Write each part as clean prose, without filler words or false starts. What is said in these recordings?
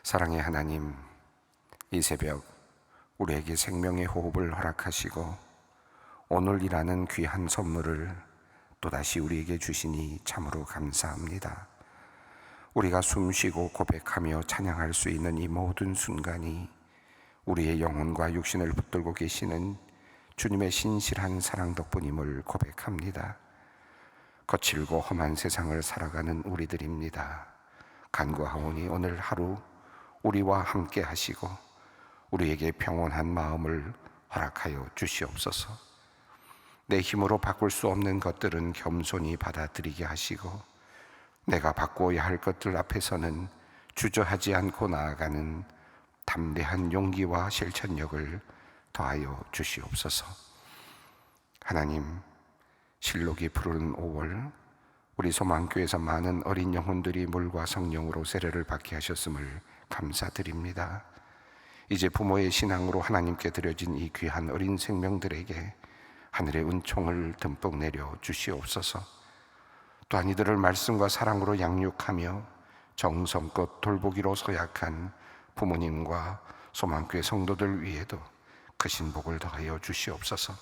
사랑의 하나님, 이 새벽 우리에게 생명의 호흡을 허락하시고 오늘이라는 귀한 선물을 또다시 우리에게 주시니 참으로 감사합니다. 우리가 숨쉬고 고백하며 찬양할 수 있는 이 모든 순간이 우리의 영혼과 육신을 붙들고 계시는 주님의 신실한 사랑 덕분임을 고백합니다. 거칠고 험한 세상을 살아가는 우리들입니다. 간구하오니 오늘 하루 우리와 함께 하시고 우리에게 평온한 마음을 허락하여 주시옵소서. 내 힘으로 바꿀 수 없는 것들은 겸손히 받아들이게 하시고 내가 바꾸어야 할 것들 앞에서는 주저하지 않고 나아가는 담대한 용기와 실천력을 더하여 주시옵소서. 하나님, 실록이 푸른 5월 우리 소망교회에서 많은 어린 영혼들이 물과 성령으로 세례를 받게 하셨음을 감사드립니다. 이제 부모의 신앙으로 하나님께 드려진 이 귀한 어린 생명들에게 하늘의 은총을 듬뿍 내려 주시옵소서. 또한 이들을 말씀과 사랑으로 양육하며 정성껏 돌보기로 서약한 부모님과 소망교회 성도들 위에도 크신 복을 더하여 주시옵소서.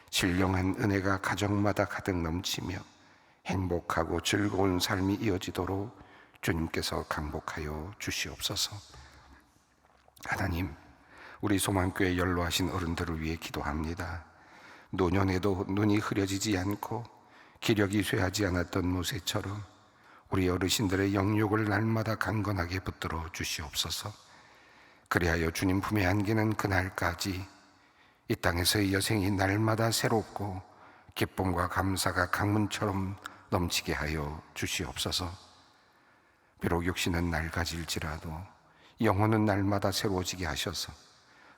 신령한 은혜가 가정마다 가득 넘치며 행복하고 즐거운 삶이 이어지도록 주님께서 강복하여 주시옵소서. 하나님, 우리 소망교회 연로하신 어른들을 위해 기도합니다. 노년에도 눈이 흐려지지 않고 기력이 쇠하지 않았던 모세처럼 우리 어르신들의 영육을 날마다 강건하게 붙들어 주시옵소서. 그리하여 주님 품에 안기는 그날까지 이 땅에서의 여생이 날마다 새롭고 기쁨과 감사가 강문처럼 넘치게 하여 주시옵소서. 비록 육신은 낡아질지라도 영혼은 날마다 새로워지게 하셔서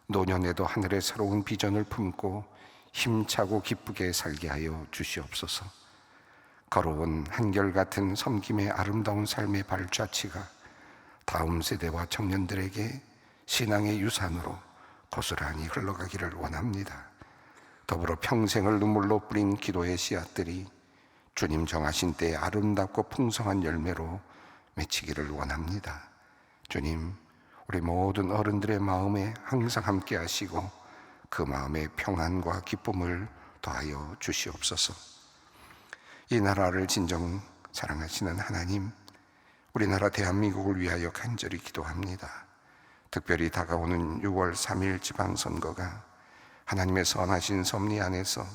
노년에도 하늘의 새로운 비전을 품고 힘차고 기쁘게 살게 하여 주시옵소서. 걸어온 한결같은 섬김의 아름다운 삶의 발자취가 다음 세대와 청년들에게 신앙의 유산으로 고스란히 흘러가기를 원합니다. 더불어 평생을 눈물로 뿌린 기도의 씨앗들이 주님 정하신 때에 아름답고 풍성한 열매로 맺히기를 원합니다. 주님, 우리 모든 어른들의 마음에 항상 함께 하시고 그 마음에 평안과 기쁨을 더하여 주시옵소서. 이 나라를 진정 사랑하시는 하나님, 우리나라 대한민국을 위하여 간절히 기도합니다. 특별히 다가오는 6월 3일 지방선거가 하나님의 선하신 섭리 안에서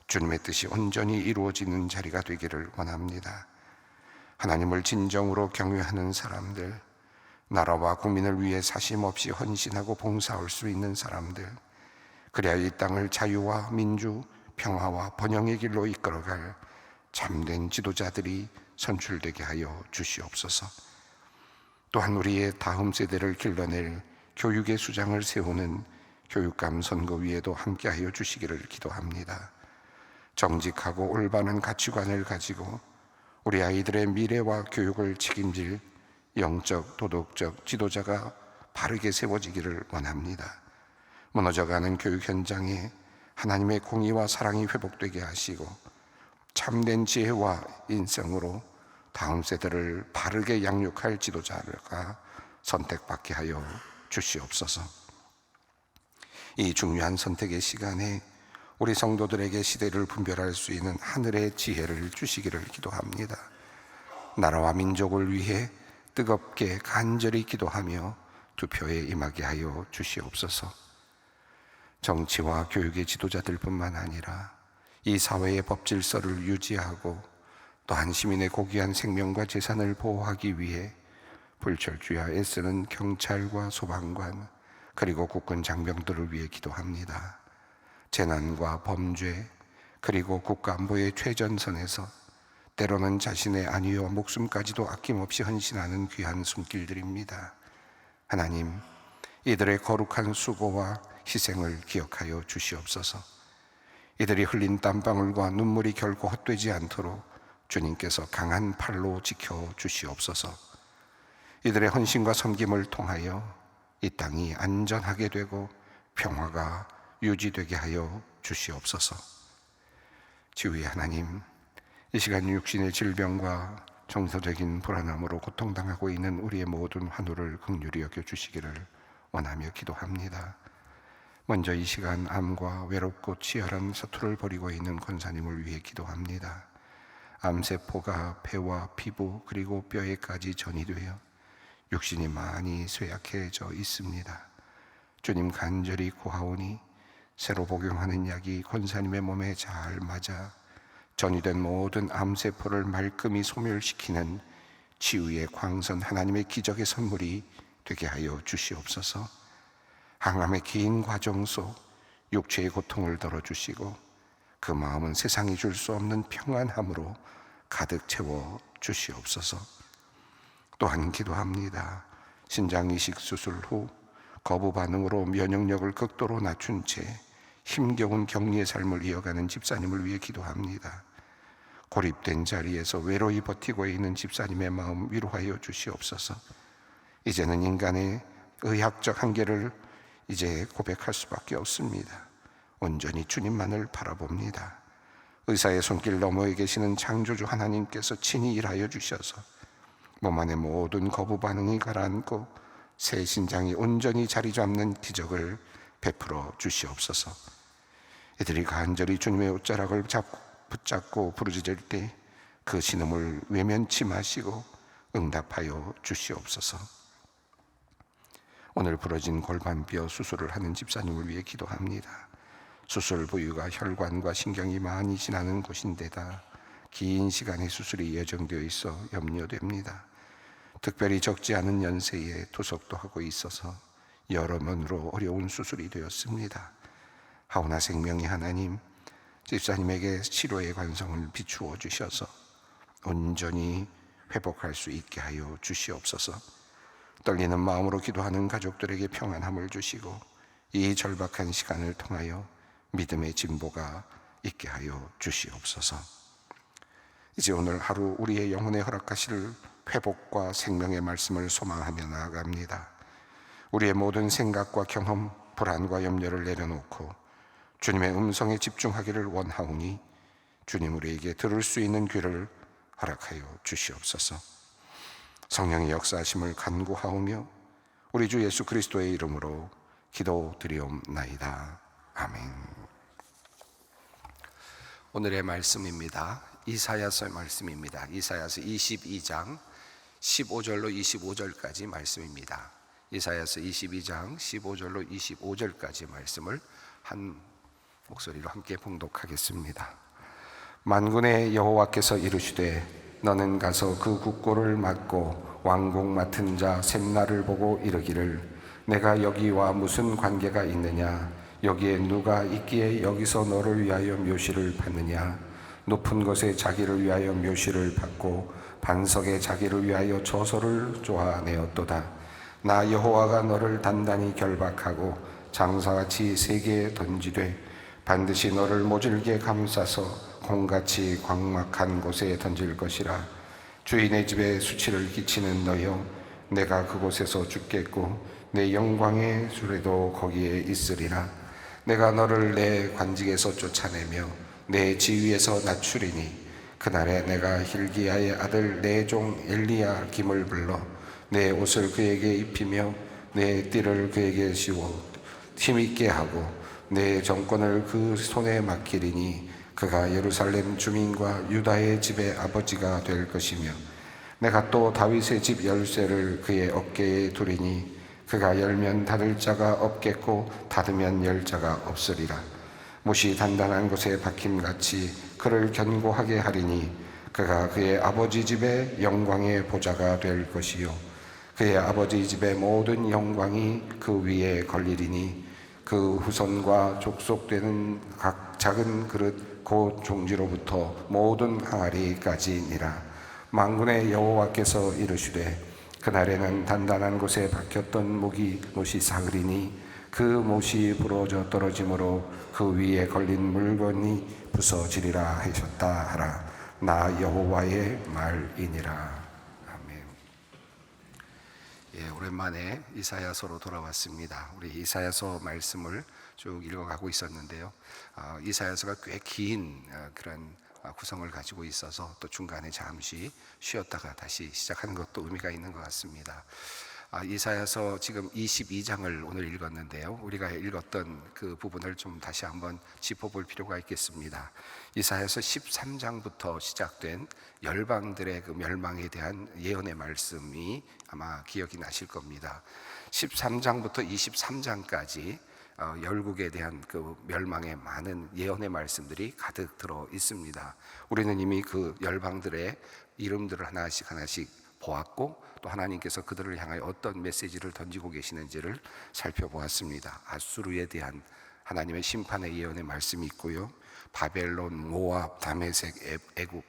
주님의 뜻이 온전히 이루어지는 자리가 되기를 원합니다. 하나님을 진정으로 경외하는 사람들, 나라와 국민을 위해 사심없이 헌신하고 봉사할 수 있는 사람들, 그래야 이 땅을 자유와 민주, 평화와 번영의 길로 이끌어갈 참된 지도자들이 선출되게 하여 주시옵소서. 또한 우리의 다음 세대를 길러낼 교육의 수장을 세우는 교육감 선거위에도 함께하여 주시기를 기도합니다. 정직하고 올바른 가치관을 가지고 우리 아이들의 미래와 교육을 책임질 영적, 도덕적 지도자가 바르게 세워지기를 원합니다. 무너져가는 교육 현장에 하나님의 공의와 사랑이 회복되게 하시고 참된 지혜와 인성으로 다음 세대를 바르게 양육할 지도자가 선택받게 하여 주시옵소서. 이 중요한 선택의 시간에 우리 성도들에게 시대를 분별할 수 있는 하늘의 지혜를 주시기를 기도합니다. 나라와 민족을 위해 뜨겁게 간절히 기도하며 투표에 임하게 하여 주시옵소서. 정치와 교육의 지도자들뿐만 아니라 이 사회의 법 질서를 유지하고 또한 시민의 고귀한 생명과 재산을 보호하기 위해 불철주야 애쓰는 경찰과 소방관 그리고 국군 장병들을 위해 기도합니다. 재난과 범죄 그리고 국가안보의 최전선에서 때로는 자신의 안위와 목숨까지도 아낌없이 헌신하는 귀한 손길들입니다. 하나님, 이들의 거룩한 수고와 희생을 기억하여 주시옵소서. 이들이 흘린 땀방울과 눈물이 결코 헛되지 않도록 주님께서 강한 팔로 지켜 주시옵소서. 이들의 헌신과 섬김을 통하여 이 땅이 안전하게 되고 평화가 유지되게 하여 주시옵소서. 지휘 하나님, 이 시간 육신의 질병과 정서적인 불안함으로 고통당하고 있는 우리의 모든 환우를 긍휼히 여겨주시기를 원하며 기도합니다. 먼저 이 시간 암과 외롭고 치열한 사투를 벌이고 있는 권사님을 위해 기도합니다. 암세포가 폐와 피부 그리고 뼈에까지 전이되어 육신이 많이 쇠약해져 있습니다. 주님 간절히 구하오니 새로 복용하는 약이 권사님의 몸에 잘 맞아 전이된 모든 암세포를 말끔히 소멸시키는 치유의 광선 하나님의 기적의 선물이 되게 하여 주시옵소서. 항암의 긴 과정 속 육체의 고통을 덜어주시고 그 마음은 세상이 줄 수 없는 평안함으로 가득 채워 주시옵소서. 또한 기도합니다. 신장 이식 수술 후 거부 반응으로 면역력을 극도로 낮춘 채 힘겨운 격리의 삶을 이어가는 집사님을 위해 기도합니다. 고립된 자리에서 외로이 버티고 있는 집사님의 마음 위로하여 주시옵소서. 이제는 인간의 의학적 한계를 이제 고백할 수밖에 없습니다. 온전히 주님만을 바라봅니다. 의사의 손길 너머에 계시는 창조주 하나님께서 친히 일하여 주셔서 몸 안의 모든 거부 반응이 가라앉고 새 신장이 온전히 자리 잡는 기적을 베풀어 주시옵소서. 이들이 간절히 주님의 옷자락을 붙잡고 부르짖을 때 그 신음을 외면치 마시고 응답하여 주시옵소서. 오늘 부러진 골반뼈 수술을 하는 집사님을 위해 기도합니다. 수술 부위가 혈관과 신경이 많이 지나는 곳인데다 긴 시간의 수술이 예정되어 있어 염려됩니다. 특별히 적지 않은 연세에 투석도 하고 있어서 여러 면으로 어려운 수술이 되었습니다. 하오나 생명의 하나님, 집사님에게 치료의 관성을 비추어 주셔서 온전히 회복할 수 있게 하여 주시옵소서. 떨리는 마음으로 기도하는 가족들에게 평안함을 주시고 이 절박한 시간을 통하여 믿음의 진보가 있게 하여 주시옵소서. 이제 오늘 하루 우리의 영혼에 허락하실 회복과 생명의 말씀을 소망하며 나아갑니다. 우리의 모든 생각과 경험, 불안과 염려를 내려놓고 주님의 음성에 집중하기를 원하오니 주님 우리에게 들을 수 있는 귀를 허락하여 주시옵소서. 성령의 역사하심을 간구하오며 우리 주 예수 그리스도의 이름으로 기도드리옵나이다. 아멘. 오늘의 말씀입니다. 이사야서의 말씀입니다. 이사야서 22장 15절로 25절까지 말씀입니다. 이사야서 22장 15절로 25절까지 말씀을 한 목소리로 함께 봉독하겠습니다. 만군의 여호와께서 이르시되 너는 가서 그 국고를 맡고 왕궁 맡은 자 셈나를 보고 이르기를 내가 여기와 무슨 관계가 있느냐? 여기에 누가 있기에 여기서 너를 위하여 묘시를 받느냐? 높은 곳에 자기를 위하여 묘시를 받고 반석에 자기를 위하여 저소를 쪼아내었도다. 나 여호와가 너를 단단히 결박하고 장사같이 세계에 던지되 반드시 너를 모질게 감싸서 콩같이 광막한 곳에 던질 것이라. 주인의 집에 수치를 끼치는 너여, 내가 그곳에서 죽겠고 내 영광의 수레도 거기에 있으리라. 내가 너를 내 관직에서 쫓아내며 내 지위에서 낮추리니 그날에 내가 hil기야의 아들 내 종 엘리야 김을 불러 내 옷을 그에게 입히며 내 띠를 그에게 씌워 힘있게 하고 내 정권을 그 손에 맡기리니 그가 예루살렘 주민과 유다의 집의 아버지가 될 것이며 내가 또 다윗의 집 열쇠를 그의 어깨에 두리니 그가 열면 닫을 자가 없겠고 닫으면 열 자가 없으리라. 못이 단단한 곳에 박힘같이 그를 견고하게 하리니 그가 그의 아버지 집의 영광의 보좌가 될 것이요 그의 아버지 집의 모든 영광이 그 위에 걸리리니 그 후손과 족속되는 각 작은 그릇 곧 종지로부터 모든 항아리까지니라. 만군의 여호와께서 이르시되 그날에는 단단한 곳에 박혔던 못이 사그리니 그 못이 부러져 떨어짐으로 그 위에 걸린 물건이 부서지리라 하셨다 하라. 나 여호와의 말이니라. 아멘. 예, 오랜만에 이사야서로 돌아왔습니다. 우리 이사야서 말씀을 쭉 읽어가고 있었는데요. 이사야서가 꽤 긴 그런 구성을 가지고 있어서 또 중간에 잠시 쉬었다가 다시 시작하는 것도 의미가 있는 것 같습니다. 이사야서 지금 22장을 오늘 읽었는데요, 우리가 읽었던 그 부분을 좀 다시 한번 짚어볼 필요가 있겠습니다. 이사야서 13장부터 시작된 열방들의 그 멸망에 대한 예언의 말씀이 아마 기억이 나실 겁니다. 13장부터 23장까지 열국에 대한 그 멸망의 많은 예언의 말씀들이 가득 들어 있습니다. 우리는 이미 그 열방들의 이름들을 하나씩 보았고, 또 하나님께서 그들을 향하여 어떤 메시지를 던지고 계시는지를 살펴보았습니다. 아수르에 대한 하나님의 심판의 예언의 말씀이 있고요, 바벨론, 모압, 다메섹, 애굽,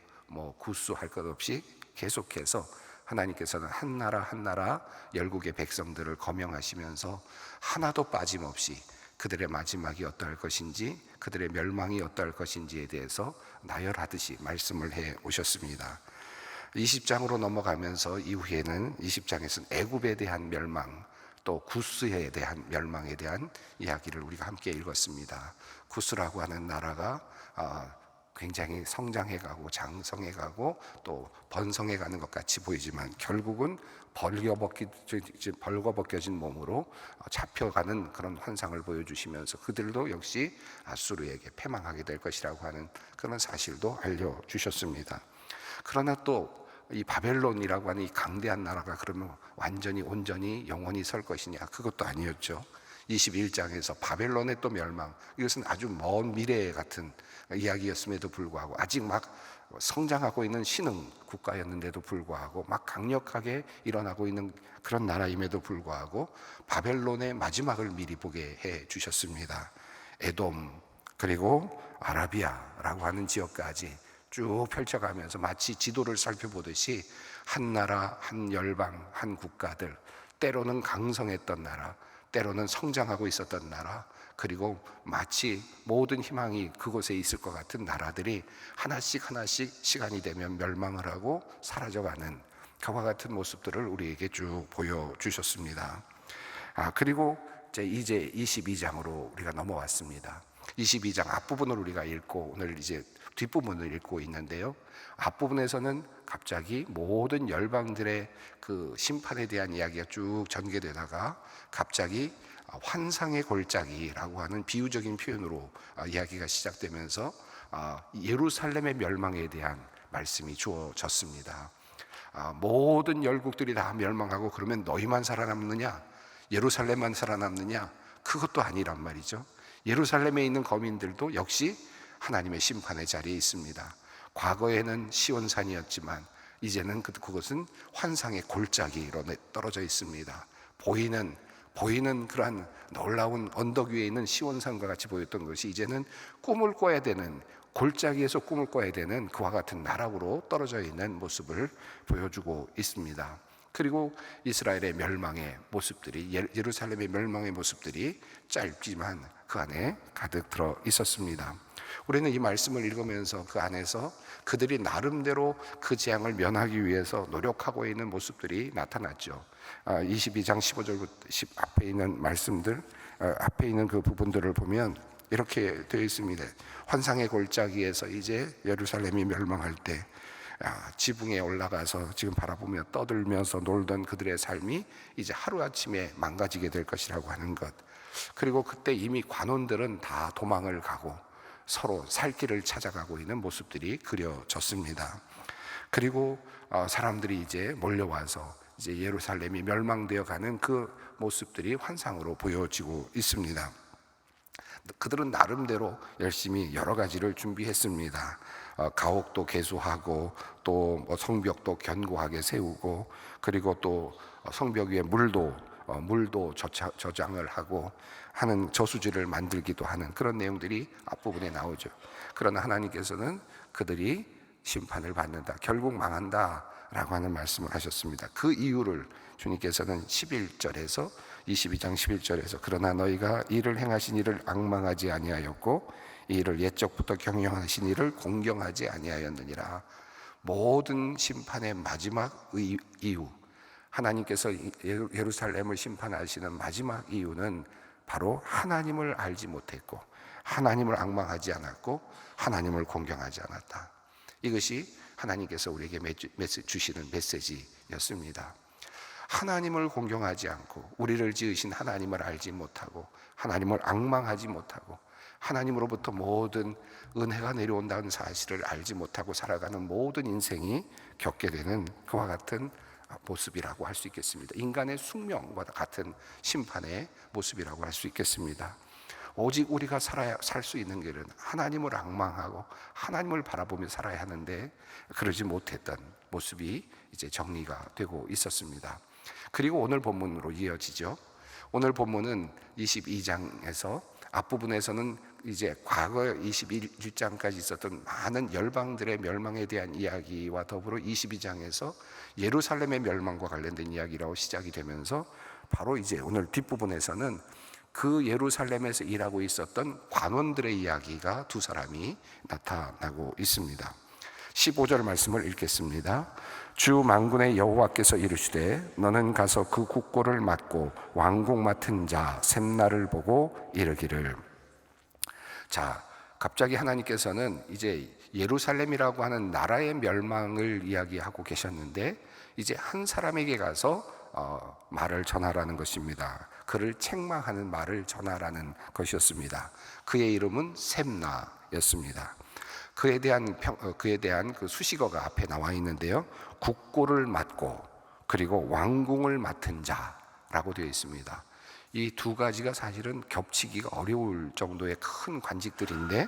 구스 할 것 없이 계속해서 하나님께서는 한 나라 한 나라 열국의 백성들을 거명하시면서 하나도 빠짐없이 그들의 마지막이 어떠할 것인지, 그들의 멸망이 어떠할 것인지에 대해서 나열하듯이 말씀을 해 오셨습니다. 20장으로 넘어가면서 이후에는 20장에서는 애굽에 대한 멸망, 또 구스에 대한 멸망에 대한 이야기를 우리가 함께 읽었습니다. 구스라고 하는 나라가 굉장히 성장해가고 장성해가고 또 번성해가는 것 같이 보이지만 결국은 벌거벗겨진 몸으로 잡혀가는 그런 환상을 보여주시면서 그들도 역시 아수르에게 패망하게 될 것이라고 하는 그런 사실도 알려주셨습니다. 그러나 또 이 바벨론이라고 하는 이 강대한 나라가 그러면 완전히 온전히 영원히 설 것이냐, 그것도 아니었죠. 21장에서 바벨론의 또 멸망, 이것은 아주 먼 미래 같은 이야기였음에도 불구하고, 아직 막 성장하고 있는 신흥 국가였는데도 불구하고, 막 강력하게 일어나고 있는 그런 나라임에도 불구하고 바벨론의 마지막을 미리 보게 해 주셨습니다. 에돔, 그리고 아라비아라고 하는 지역까지 쭉 펼쳐가면서 마치 지도를 살펴보듯이 한 나라, 한 열방, 한 국가들, 때로는 강성했던 나라, 때로는 성장하고 있었던 나라, 그리고 마치 모든 희망이 그곳에 있을 것 같은 나라들이 하나씩 시간이 되면 멸망을 하고 사라져가는 그와 같은 모습들을 우리에게 쭉 보여주셨습니다. 그리고 이제 22장으로 우리가 넘어왔습니다. 22장 앞부분을 우리가 읽고 오늘 이제 뒷부분을 읽고 있는데요, 앞부분에서는 갑자기 모든 열방들의 그 심판에 대한 이야기가 쭉 전개되다가 갑자기 환상의 골짜기라고 하는 비유적인 표현으로 이야기가 시작되면서 예루살렘의 멸망에 대한 말씀이 주어졌습니다. 모든 열국들이 다 멸망하고 그러면 너희만 살아남느냐, 예루살렘만 살아남느냐, 그것도 아니란 말이죠. 예루살렘에 있는 거민들도 역시 하나님의 심판의 자리에 있습니다. 과거에는 시온산이었지만 이제는 그것은 환상의 골짜기로 떨어져 있습니다. 보이는 그러한 놀라운 언덕 위에 있는 시온산과 같이 보였던 것이 이제는 꿈을 꿔야 되는, 골짜기에서 꿈을 꿔야 되는 그와 같은 나락으로 떨어져 있는 모습을 보여주고 있습니다. 그리고 이스라엘의 멸망의 모습들이, 예루살렘의 멸망의 모습들이 짧지만 그 안에 가득 들어 있었습니다. 우리는 이 말씀을 읽으면서 그 안에서 그들이 나름대로 그 재앙을 면하기 위해서 노력하고 있는 모습들이 나타났죠. 22장 15절부터 앞에 있는 말씀들, 앞에 있는 그 부분들을 보면 이렇게 되어 있습니다. 환상의 골짜기에서 이제 예루살렘이 멸망할 때 지붕에 올라가서 지금 바라보며 떠들면서 놀던 그들의 삶이 이제 하루아침에 망가지게 될 것이라고 하는 것, 그리고 그때 이미 관원들은 다 도망을 가고 서로 살 길을 찾아가고 있는 모습들이 그려졌습니다. 그리고 사람들이 이제 몰려와서 이제 예루살렘이 멸망되어 가는 그 모습들이 환상으로 보여지고 있습니다. 그들은 나름대로 열심히 여러 가지를 준비했습니다. 가옥도 개수하고 또 성벽도 견고하게 세우고, 그리고 또 성벽 위에 물도 저장을 하고 하는 저수지를 만들기도 하는 그런 내용들이 앞부분에 나오죠. 그러나 하나님께서는 그들이 심판을 받는다, 결국 망한다 라고 하는 말씀을 하셨습니다. 그 이유를 주님께서는 11절에서 22장 11절에서 그러나 너희가 이를 행하신 이를 앙망하지 아니하였고 이 일을 옛적부터 경영하신 이를 공경하지 아니하였느니라. 모든 심판의 마지막 이유, 하나님께서 예루살렘을 심판하시는 마지막 이유는 바로 하나님을 알지 못했고 하나님을 앙망하지 않았고 하나님을 공경하지 않았다. 이것이 하나님께서 우리에게 주시는 메시지였습니다. 하나님을 공경하지 않고 우리를 지으신 하나님을 알지 못하고 하나님을 앙망하지 못하고 하나님으로부터 모든 은혜가 내려온다는 사실을 알지 못하고 살아가는 모든 인생이 겪게 되는 그와 같은 모습이라고 할 수 있겠습니다. 인간의 숙명과 같은 심판의 모습이라고 할 수 있겠습니다. 오직 우리가 살 수 있는 길은 하나님을 앙망하고 하나님을 바라보며 살아야 하는데 그러지 못했던 모습이 이제 정리가 되고 있었습니다. 그리고 오늘 본문으로 이어지죠. 오늘 본문은 22장에서 앞부분에서는 이제 과거 21장까지 있었던 많은 열방들의 멸망에 대한 이야기와 더불어 22장에서 예루살렘의 멸망과 관련된 이야기라고 시작이 되면서 바로 이제 오늘 뒷부분에서는 그 예루살렘에서 일하고 있었던 관원들의 이야기가 두 사람이 나타나고 있습니다. 15절 말씀을 읽겠습니다. 주 만군의 여호와께서 이르시되 너는 가서 그 국고를 맡고 왕궁 맡은 자 셈나를 보고 이르기를. 자, 갑자기 하나님께서는 이제 예루살렘이라고 하는 나라의 멸망을 이야기하고 계셨는데 이제 한 사람에게 가서 말을 전하라는 것입니다. 그를 책망하는 말을 전하라는 것이었습니다. 그의 이름은 셈나였습니다. 그에 대한 그 수식어가 앞에 나와 있는데요. 국고를 맡고 그리고 왕궁을 맡은 자라고 되어 있습니다. 이 두 가지가 사실은 겹치기가 어려울 정도의 큰 관직들인데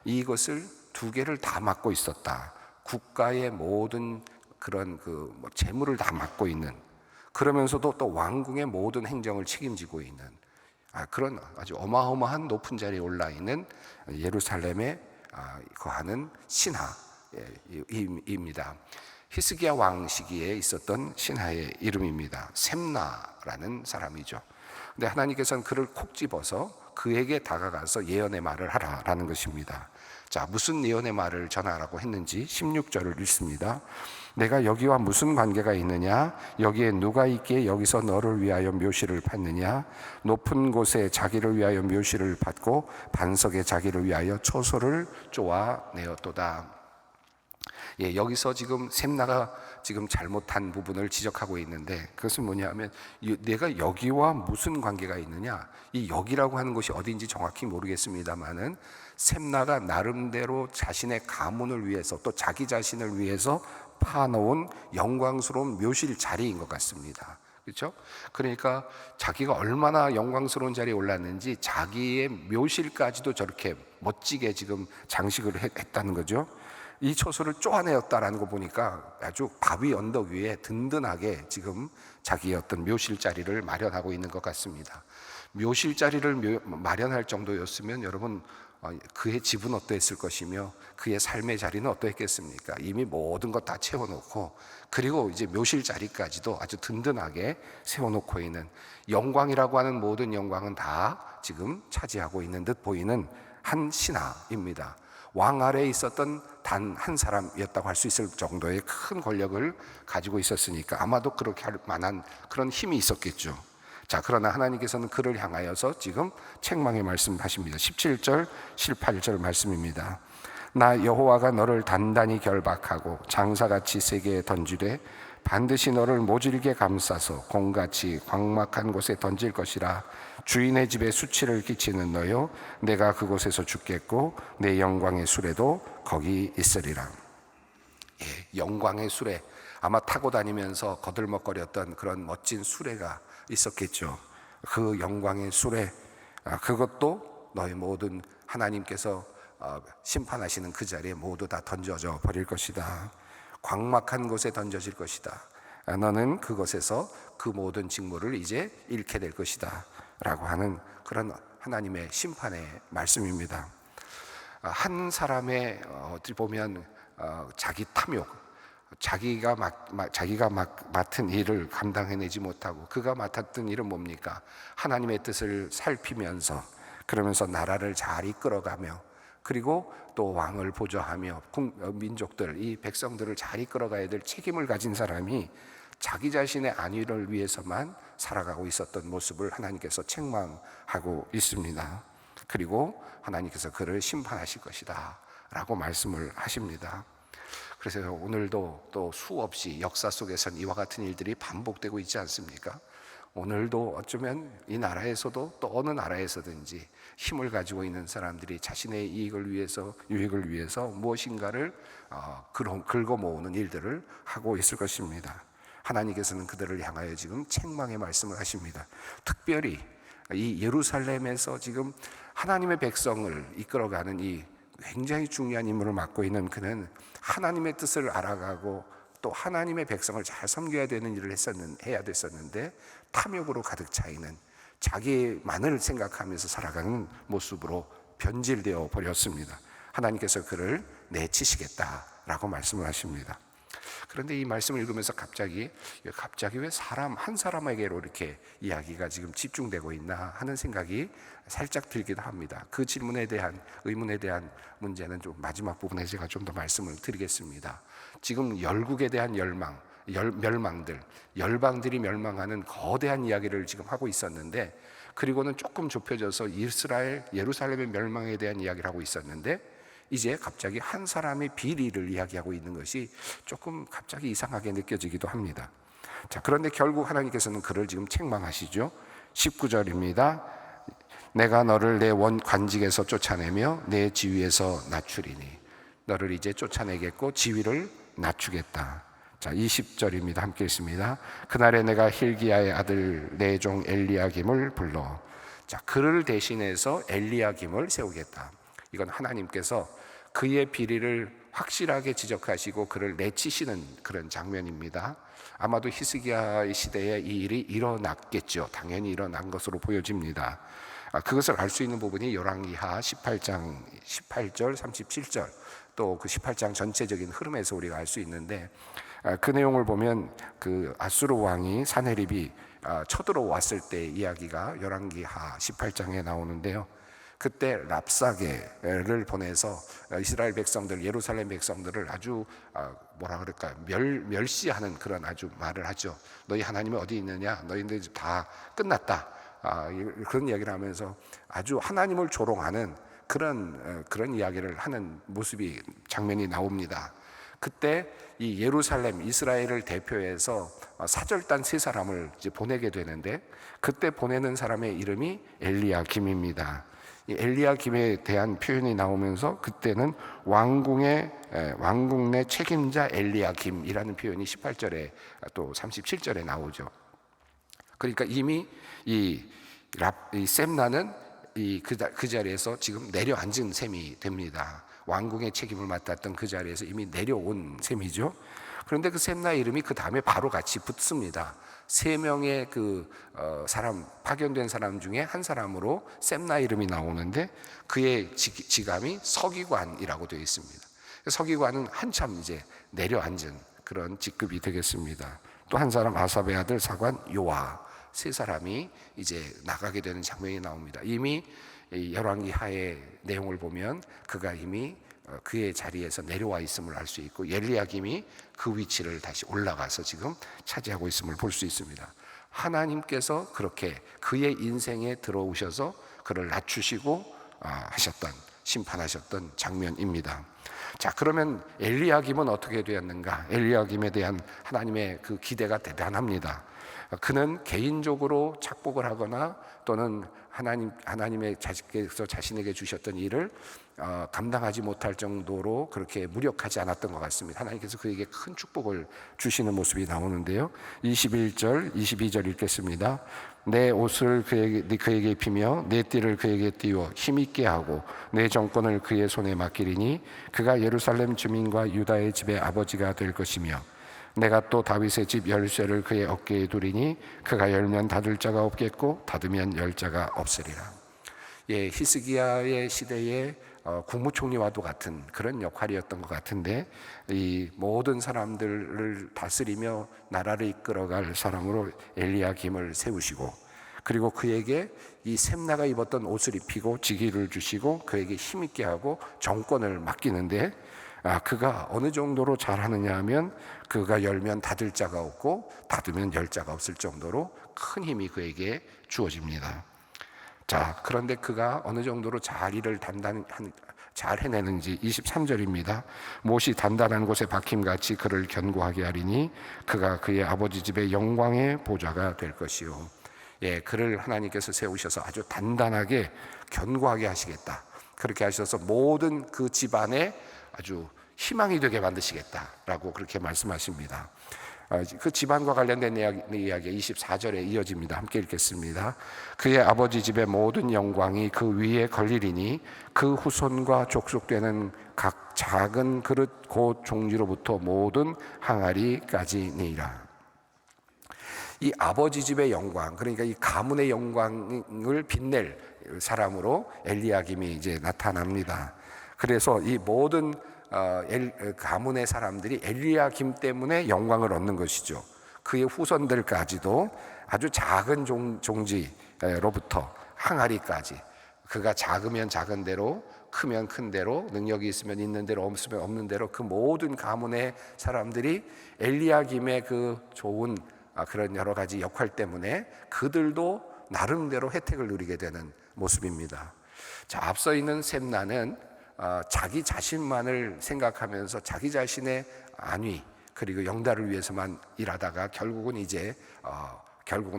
이것을 두 개를 다 맡고 있었다. 국가의 모든 그런 재물을 다 맡고 있는, 그러면서도 또 왕궁의 모든 행정을 책임지고 있는 그런 아주 어마어마한 높은 자리에 올라 있는 예루살렘에 거하는 신하입니다. 히스기야 왕 시기에 있었던 신하의 이름입니다. 셈나라는 사람이죠. 근데 하나님께서는 그를 콕 집어서 그에게 다가가서 예언의 말을 하라라는 것입니다. 자, 무슨 예언의 말을 전하라고 했는지 16절을 읽습니다. 내가 여기와 무슨 관계가 있느냐? 여기에 누가 있기에 여기서 너를 위하여 묘시를 받느냐? 높은 곳에 자기를 위하여 묘시를 받고 반석에 자기를 위하여 초소를 쪼아내었도다. 예, 여기서 지금 셈나가 지금 잘못한 부분을 지적하고 있는데 그것은 뭐냐면 내가 여기와 무슨 관계가 있느냐? 이 여기라고 하는 곳이 어디인지 정확히 모르겠습니다만은 셈나가 나름대로 자신의 가문을 위해서 또 자기 자신을 위해서 파놓은 영광스러운 묘실 자리인 것 같습니다. 그렇죠? 그러니까 자기가 얼마나 영광스러운 자리에 올랐는지 자기의 묘실까지도 저렇게 멋지게 지금 장식을 했다는 거죠. 이 초소를 쪼아내었다라는 거 보니까 아주 바위 언덕 위에 든든하게 지금 자기의 어떤 묘실 자리를 마련하고 있는 것 같습니다. 묘실 자리를 마련할 정도였으면 여러분 그의 집은 어떠했을 것이며 그의 삶의 자리는 어떠했겠습니까? 이미 모든 것 다 채워놓고 그리고 이제 묘실 자리까지도 아주 든든하게 세워놓고 있는, 영광이라고 하는 모든 영광은 다 지금 차지하고 있는 듯 보이는 한 신하입니다. 왕 아래에 있었던 단 한 사람이었다고 할 수 있을 정도의 큰 권력을 가지고 있었으니까 아마도 그렇게 할 만한 그런 힘이 있었겠죠. 자, 그러나 하나님께서는 그를 향하여서 지금 책망의 말씀하십니다. 17절, 18절 말씀입니다. 나 여호와가 너를 단단히 결박하고 장사같이 세계에 던지되 반드시 너를 모질게 감싸서 공같이 광막한 곳에 던질 것이라. 주인의 집에 수치를 끼치는 너요, 내가 그곳에서 죽겠고 내 영광의 수레도 거기 있으리라. 예, 영광의 수레, 아마 타고 다니면서 거들먹거렸던 그런 멋진 수레가 있었겠죠. 그 영광의 수레, 그것도 너희 모든 하나님께서 심판하시는 그 자리에 모두 다 던져져 버릴 것이다. 광막한 곳에 던져질 것이다. 너는 그곳에서 그 모든 직무를 이제 잃게 될 것이다 라고 하는 그런 하나님의 심판의 말씀입니다. 한 사람의 어떻게 보면 자기 탐욕, 자기가 맡은 일을 감당해내지 못하고 그가 맡았던 일은 뭡니까? 하나님의 뜻을 살피면서 그러면서 나라를 잘 이끌어가며 그리고 또 왕을 보좌하며 민족들, 이 백성들을 잘 이끌어가야 될 책임을 가진 사람이 자기 자신의 안위를 위해서만 살아가고 있었던 모습을 하나님께서 책망하고 있습니다. 그리고 하나님께서 그를 심판하실 것이다 라고 말씀을 하십니다. 그래서 오늘도 또 수없이 역사 속에선 이와 같은 일들이 반복되고 있지 않습니까? 오늘도 어쩌면 이 나라에서도 또 어느 나라에서든지 힘을 가지고 있는 사람들이 자신의 이익을 위해서, 유익을 위해서 무엇인가를 긁어 모으는 일들을 하고 있을 것입니다. 하나님께서는 그들을 향하여 지금 책망의 말씀을 하십니다. 특별히 이 예루살렘에서 지금 하나님의 백성을 이끌어가는 이 굉장히 중요한 임무를 맡고 있는 그는 하나님의 뜻을 알아가고 또 하나님의 백성을 잘 섬겨야 되는 일을 해야 됐었는데 탐욕으로 가득 차 있는, 자기만을 생각하면서 살아가는 모습으로 변질되어 버렸습니다. 하나님께서 그를 내치시겠다라고 말씀을 하십니다. 그런데 이 말씀을 읽으면서 갑자기 왜 한 사람에게로 이렇게 이야기가 지금 집중되고 있나 하는 생각이 살짝 들기도 합니다. 그 질문에 대한, 의문에 대한 문제는 좀 마지막 부분에 제가 좀 더 말씀을 드리겠습니다. 지금 열국에 대한 멸망들, 열방들이 멸망하는 거대한 이야기를 지금 하고 있었는데, 그리고는 조금 좁혀져서 예루살렘의 멸망에 대한 이야기를 하고 있었는데, 이제 갑자기 한 사람의 비리를 이야기하고 있는 것이 조금 갑자기 이상하게 느껴지기도 합니다. 자, 그런데 결국 하나님께서는 그를 지금 책망하시죠. 19절입니다. 내가 너를 내 관직에서 쫓아내며 내 지위에서 낮추리니. 너를 이제 쫓아내겠고 지위를 낮추겠다. 자, 20절입니다. 함께 읽습니다. 그날에 내가 힐기야의 아들 내 종 엘리야김을 불러. 자, 그를 대신해서 엘리야김을 세우겠다. 이건 하나님께서 그의 비리를 확실하게 지적하시고 그를 내치시는 그런 장면입니다. 아마도 히스기야의 시대에 이 일이 일어났겠죠. 당연히 일어난 것으로 보여집니다. 그것을 알 수 있는 부분이 열왕기하 18장 18절 37절 또 그 18장 전체적인 흐름에서 우리가 알 수 있는데, 그 내용을 보면 그 아수르 왕이 사네립이 쳐들어왔을 때 이야기가 열왕기하 18장에 나오는데요. 그때 랍사게를 보내서 이스라엘 백성들, 예루살렘 백성들을 아주 멸시하는 그런 아주 말을 하죠. 너희 하나님이 어디 있느냐? 너희들 다 끝났다. 그런 이야기를 하면서 아주 하나님을 조롱하는 그런 이야기를 하는 장면이 나옵니다. 그때 이 예루살렘, 이스라엘을 대표해서 사절단 3사람을 이제 보내게 되는데, 그때 보내는 사람의 이름이 엘리야김입니다. 이 엘리야김에 대한 표현이 나오면서 그때는 왕궁 내 책임자 엘리야김이라는 표현이 18절에 또 37절에 나오죠. 그러니까 이미 이 셈나는 그 자리에서 지금 내려앉은 셈이 됩니다. 왕궁의 책임을 맡았던 그 자리에서 이미 내려온 셈이죠. 그런데 그 셈나 이름이 그 다음에 바로 같이 붙습니다. 3명의 파견된 사람 중에 한 사람으로 셈나 이름이 나오는데, 그의 직함이 서기관이라고 되어 있습니다. 서기관은 한참 이제 내려앉은 그런 직급이 되겠습니다. 또 한 사람 아삽의 아들 사관 요아, 3사람이 이제 나가게 되는 장면이 나옵니다. 이미 열왕기하의 내용을 보면 그가 이미 그의 자리에서 내려와 있음을 알 수 있고, 엘리야김이 그 위치를 다시 올라가서 지금 차지하고 있음을 볼 수 있습니다. 하나님께서 그렇게 그의 인생에 들어오셔서 그를 낮추시고 심판하셨던 장면입니다. 자, 그러면 엘리야김은 어떻게 되었는가? 엘리야김에 대한 하나님의 그 기대가 대단합니다. 그는 개인적으로 착복을 하거나 또는 하나님의 자식께서 자신에게 주셨던 일을 감당하지 못할 정도로 그렇게 무력하지 않았던 것 같습니다. 하나님께서 그에게 큰 축복을 주시는 모습이 나오는데요. 21절, 22절 읽겠습니다. 내 옷을 그에게 입히며 내 띠를 그에게 띄워 힘있게 하고 내 정권을 그의 손에 맡기리니 그가 예루살렘 주민과 유다의 집의 아버지가 될 것이며, 내가 또 다윗의 집 열쇠를 그의 어깨에 두리니 그가 열면 닫을 자가 없겠고 닫으면 열 자가 없으리라. 예, 히스기야의 시대에 국무총리와도 같은 그런 역할이었던 것 같은데, 이 모든 사람들을 다스리며 나라를 이끌어갈 사람으로 엘리야김을 세우시고, 그리고 그에게 이 셈나가 입었던 옷을 입히고 직위를 주시고 그에게 힘있게 하고 정권을 맡기는데, 그가 어느 정도로 잘하느냐 하면 그가 열면 닫을 자가 없고 닫으면 열 자가 없을 정도로 큰 힘이 그에게 주어집니다. 자, 그런데 그가 어느 정도로 잘 해내는지 23절입니다. 못이 단단한 곳에 박힘같이 그를 견고하게 하리니 그가 그의 아버지 집의 영광의 보좌가 될 것이요. 예, 그를 하나님께서 세우셔서 아주 단단하게 견고하게 하시겠다. 그렇게 하셔서 모든 그 집안에 아주 희망이 되게 만드시겠다라고 그렇게 말씀하십니다. 그 집안과 관련된 이야기 24절에 이어집니다. 함께 읽겠습니다. 그의 아버지 집의 모든 영광이 그 위에 걸리리니 그 후손과 족속되는 각 작은 그릇 곧 종지로부터 모든 항아리까지니라. 이 아버지 집의 영광, 그러니까 이 가문의 영광을 빛낼 사람으로 엘리야김이 이제 나타납니다. 그래서 이 모든 가문의 사람들이 엘리야김 때문에 영광을 얻는 것이죠. 그의 후손들까지도 아주 작은 종지로부터 항아리까지, 그가 작으면 작은 대로, 크면 큰 대로, 능력이 있으면 있는 대로, 없으면 없는 대로 그 모든 가문의 사람들이 엘리야김의 그 좋은 그런 여러 가지 역할 때문에 그들도 나름대로 혜택을 누리게 되는 모습입니다. 자, 앞서 있는 셈나는 자기 자신만을 생각하면서 자기 자신의 안위 그리고 영달을 위해서만 일하다가 결국은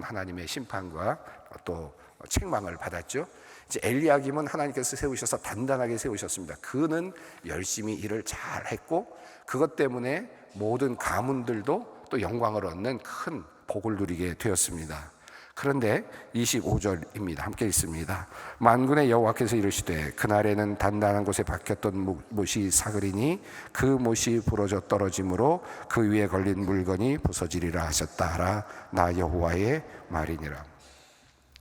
하나님의 심판과 또 책망을 받았죠. 이제 엘리야김은 하나님께서 세우셔서 단단하게 세우셨습니다. 그는 열심히 일을 잘 했고 그것 때문에 모든 가문들도 또 영광을 얻는 큰 복을 누리게 되었습니다. 그런데 25절입니다. 함께 읽습니다. 만군의 여호와께서 이르시되 그날에는 단단한 곳에 박혔던 못이 사그리니 그 못이 부러져 떨어짐으로 그 위에 걸린 물건이 부서지리라 하셨다 하라. 나 여호와의 말이니라.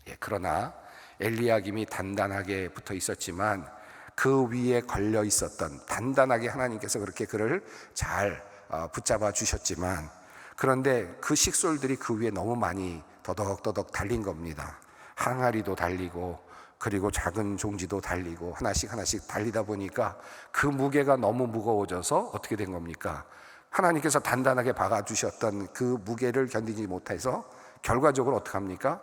예, 그러나 엘리야김이 단단하게 붙어 있었지만 그 위에 걸려 있었던, 단단하게 하나님께서 그렇게 그를 잘 붙잡아 주셨지만, 그런데 그 식솔들이 그 위에 너무 많이 더덕더덕 달린 겁니다. 항아리도 달리고 그리고 작은 종지도 달리고 하나씩 달리다 보니까 그 무게가 너무 무거워져서 어떻게 된 겁니까? 하나님께서 단단하게 박아주셨던 그 무게를 견디지 못해서 결과적으로 어떻게 합니까?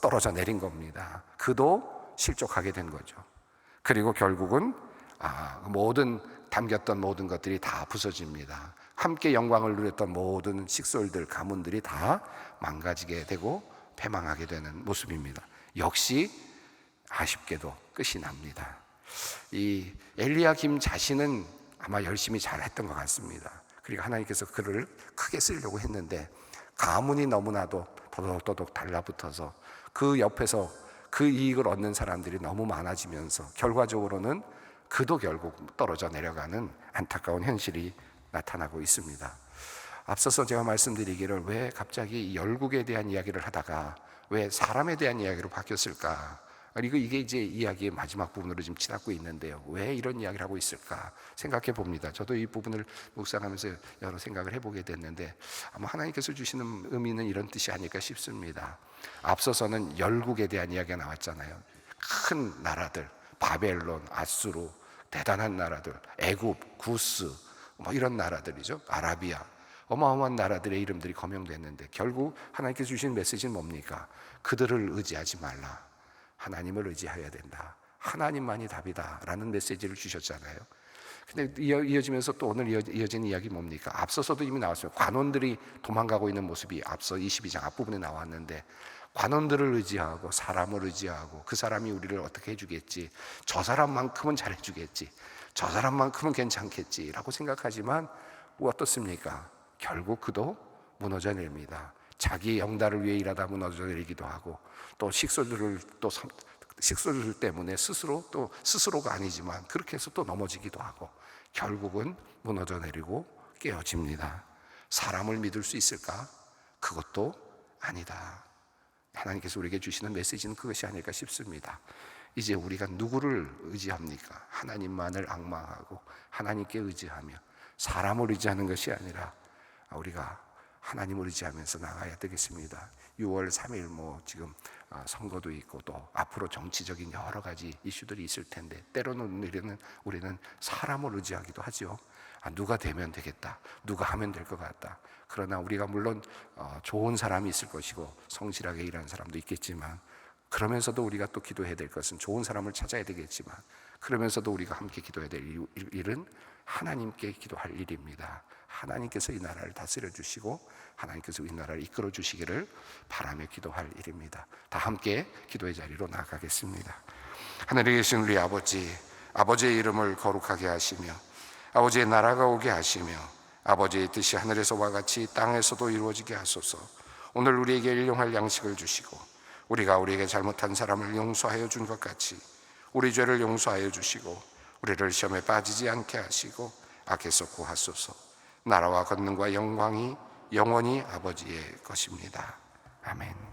떨어져 내린 겁니다. 그도 실족하게 된 거죠. 그리고 결국은 담겼던 모든 것들이 다 부서집니다. 함께 영광을 누렸던 모든 식솔들, 가문들이 다 망가지게 되고 패망하게 되는 모습입니다. 역시 아쉽게도 끝이 납니다. 이 엘리야김 자신은 아마 열심히 잘했던 것 같습니다. 그리고 하나님께서 그를 크게 쓰려고 했는데 가문이 너무나도 더덕더덕 달라붙어서 그 옆에서 그 이익을 얻는 사람들이 너무 많아지면서 결과적으로는 그도 결국 떨어져 내려가는 안타까운 현실이 나타나고 있습니다. 앞서서 제가 말씀드리기를 왜 갑자기 열국에 대한 이야기를 하다가 왜 사람에 대한 이야기로 바뀌었을까? 그리고 이게 이제 이야기의 마지막 부분으로 지금 지나고 있는데요. 왜 이런 이야기를 하고 있을까 생각해 봅니다. 저도 이 부분을 묵상하면서 여러 생각을 해보게 됐는데 아마 하나님께서 주시는 의미는 이런 뜻이 아닐까 싶습니다. 앞서서는 열국에 대한 이야기가 나왔잖아요. 큰 나라들, 바벨론, 아수르, 대단한 나라들, 애굽, 구스, 이런 나라들이죠. 아라비아, 어마어마한 나라들의 이름들이 거명됐는데 결국 하나님께서 주신 메시지는 뭡니까? 그들을 의지하지 말라. 하나님을 의지해야 된다. 하나님만이 답이다 라는 메시지를 주셨잖아요. 근데 이어지면서 또 오늘 이어지는 이야기 뭡니까? 앞서서도 이미 나왔어요. 관원들이 도망가고 있는 모습이 앞서 22장 앞부분에 나왔는데 관원들을 의지하고 사람을 의지하고 그 사람이 우리를 어떻게 해주겠지, 저 사람만큼은 잘해주겠지, 저 사람만큼은 괜찮겠지 라고 생각하지만 어떻습니까? 결국 그도 무너져 내립니다. 자기 영달을 위해 일하다 무너져 내리기도 하고 또 식솔들 때문에 스스로가 아니지만 그렇게 해서 또 넘어지기도 하고 결국은 무너져 내리고 깨어집니다. 사람을 믿을 수 있을까? 그것도 아니다. 하나님께서 우리에게 주시는 메시지는 그것이 아닐까 싶습니다. 이제 우리가 누구를 의지합니까? 하나님만을 앙망하고 하나님께 의지하며 사람을 의지하는 것이 아니라 우리가 하나님을 의지하면서 나가야 되겠습니다. 6월 3일 지금 선거도 있고 또 앞으로 정치적인 여러 가지 이슈들이 있을 텐데 때로는 우리는 사람을 의지하기도 하죠. 누가 되면 되겠다, 누가 하면 될 것 같다. 그러나 우리가 물론 좋은 사람이 있을 것이고 성실하게 일하는 사람도 있겠지만 그러면서도 우리가 또 기도해야 될 것은 좋은 사람을 찾아야 되겠지만, 그러면서도 우리가 함께 기도해야 될 일은 하나님께 기도할 일입니다. 하나님께서 이 나라를 다스려 주시고 하나님께서 이 나라를 이끌어 주시기를 바라며 기도할 일입니다. 다 함께 기도의 자리로 나아가겠습니다. 하늘에 계신 우리 아버지, 아버지의 이름을 거룩하게 하시며 아버지의 나라가 오게 하시며 아버지의 뜻이 하늘에서와 같이 땅에서도 이루어지게 하소서. 오늘 우리에게 일용할 양식을 주시고 우리가 우리에게 잘못한 사람을 용서하여 준 것 같이 우리 죄를 용서하여 주시고 우리를 시험에 빠지지 않게 하시고 악에서 구하소서. 나라와 권능과 영광이 영원히 아버지의 것입니다. 아멘.